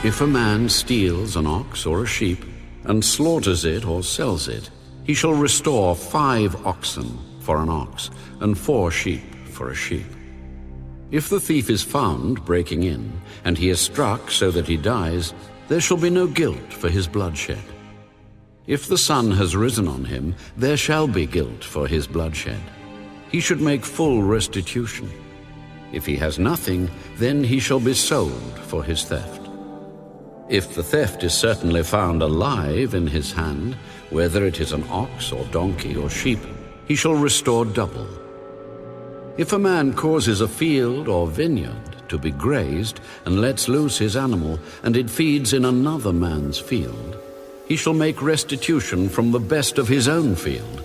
If a man steals an ox or a sheep, and slaughters it or sells it, he shall restore 5 oxen for an ox, and 4 sheep for a sheep. If the thief is found breaking in, and he is struck so that he dies, there shall be no guilt for his bloodshed. If the sun has risen on him, there shall be guilt for his bloodshed. He should make full restitution. If he has nothing, then he shall be sold for his theft. If the theft is certainly found alive in his hand, whether it is an ox or donkey or sheep, he shall restore double. If a man causes a field or vineyard to be grazed and lets loose his animal, and it feeds in another man's field, he shall make restitution from the best of his own field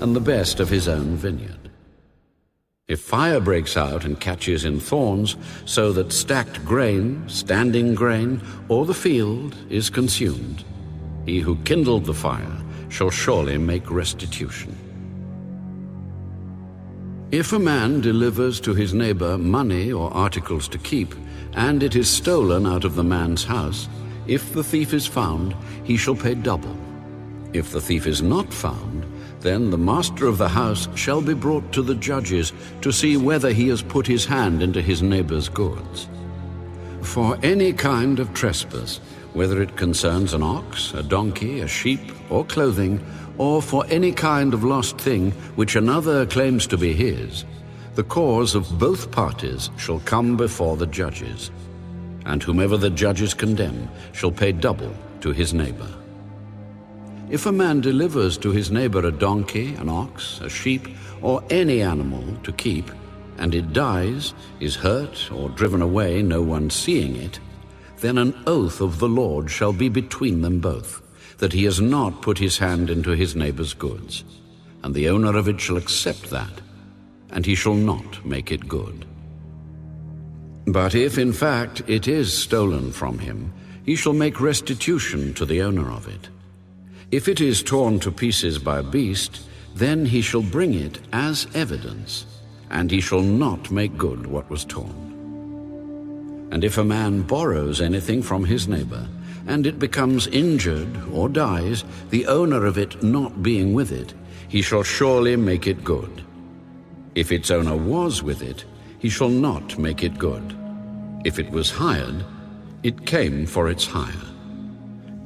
and the best of his own vineyard. If fire breaks out and catches in thorns, so that stacked grain, standing grain, or the field is consumed, he who kindled the fire shall surely make restitution. If a man delivers to his neighbor money or articles to keep, and it is stolen out of the man's house, if the thief is found, he shall pay double. If the thief is not found, then the master of the house shall be brought to the judges to see whether he has put his hand into his neighbor's goods. For any kind of trespass, whether it concerns an ox, a donkey, a sheep, or clothing, or for any kind of lost thing which another claims to be his, the cause of both parties shall come before the judges, and whomever the judges condemn shall pay double to his neighbor. If a man delivers to his neighbor a donkey, an ox, a sheep, or any animal to keep, and it dies, is hurt, or driven away, no one seeing it, then an oath of the Lord shall be between them both, that he has not put his hand into his neighbor's goods, and the owner of it shall accept that, and he shall not make it good. But if in fact it is stolen from him, he shall make restitution to the owner of it. If it is torn to pieces by a beast, then he shall bring it as evidence, and he shall not make good what was torn. And if a man borrows anything from his neighbor, and it becomes injured or dies, the owner of it not being with it, he shall surely make it good. If its owner was with it, he shall not make it good. If it was hired, it came for its hire.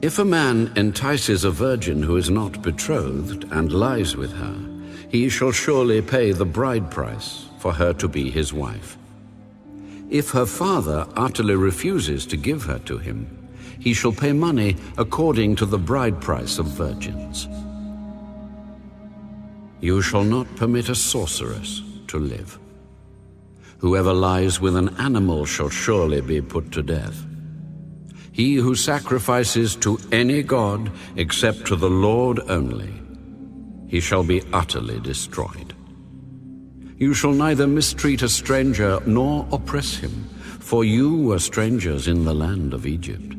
If a man entices a virgin who is not betrothed and lies with her, he shall surely pay the bride price for her to be his wife. If her father utterly refuses to give her to him, he shall pay money according to the bride price of virgins. You shall not permit a sorceress to live. Whoever lies with an animal shall surely be put to death. He who sacrifices to any god except to the Lord only, he shall be utterly destroyed. You shall neither mistreat a stranger nor oppress him, for you were strangers in the land of Egypt.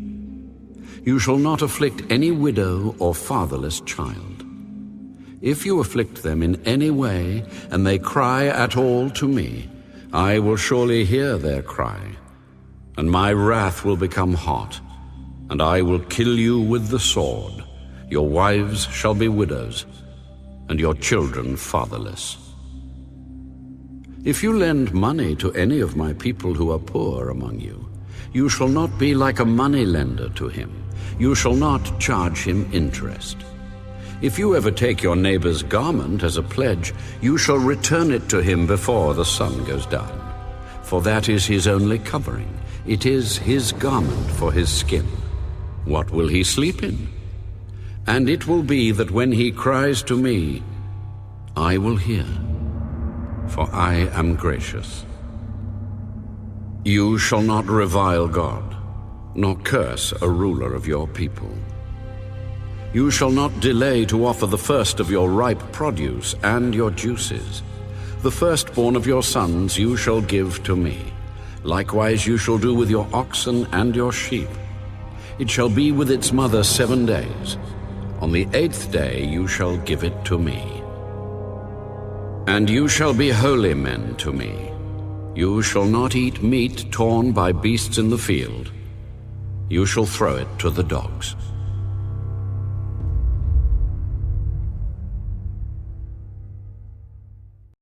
You shall not afflict any widow or fatherless child. If you afflict them in any way, and they cry at all to me, I will surely hear their cry, and my wrath will become hot, and I will kill you with the sword. Your wives shall be widows, and your children fatherless. If you lend money to any of my people who are poor among you, you shall not be like a money lender to him. You shall not charge him interest. If you ever take your neighbor's garment as a pledge, you shall return it to him before the sun goes down. For that is his only covering. It is his garment for his skin. What will he sleep in? And it will be that when he cries to me, I will hear, for I am gracious. You shall not revile God, nor curse a ruler of your people. You shall not delay to offer the first of your ripe produce and your juices. The firstborn of your sons you shall give to me. Likewise you shall do with your oxen and your sheep. It shall be with its mother 7 days. On the 8th day you shall give it to me. And you shall be holy men to me. You shall not eat meat torn by beasts in the field. you shall throw it to the dogs.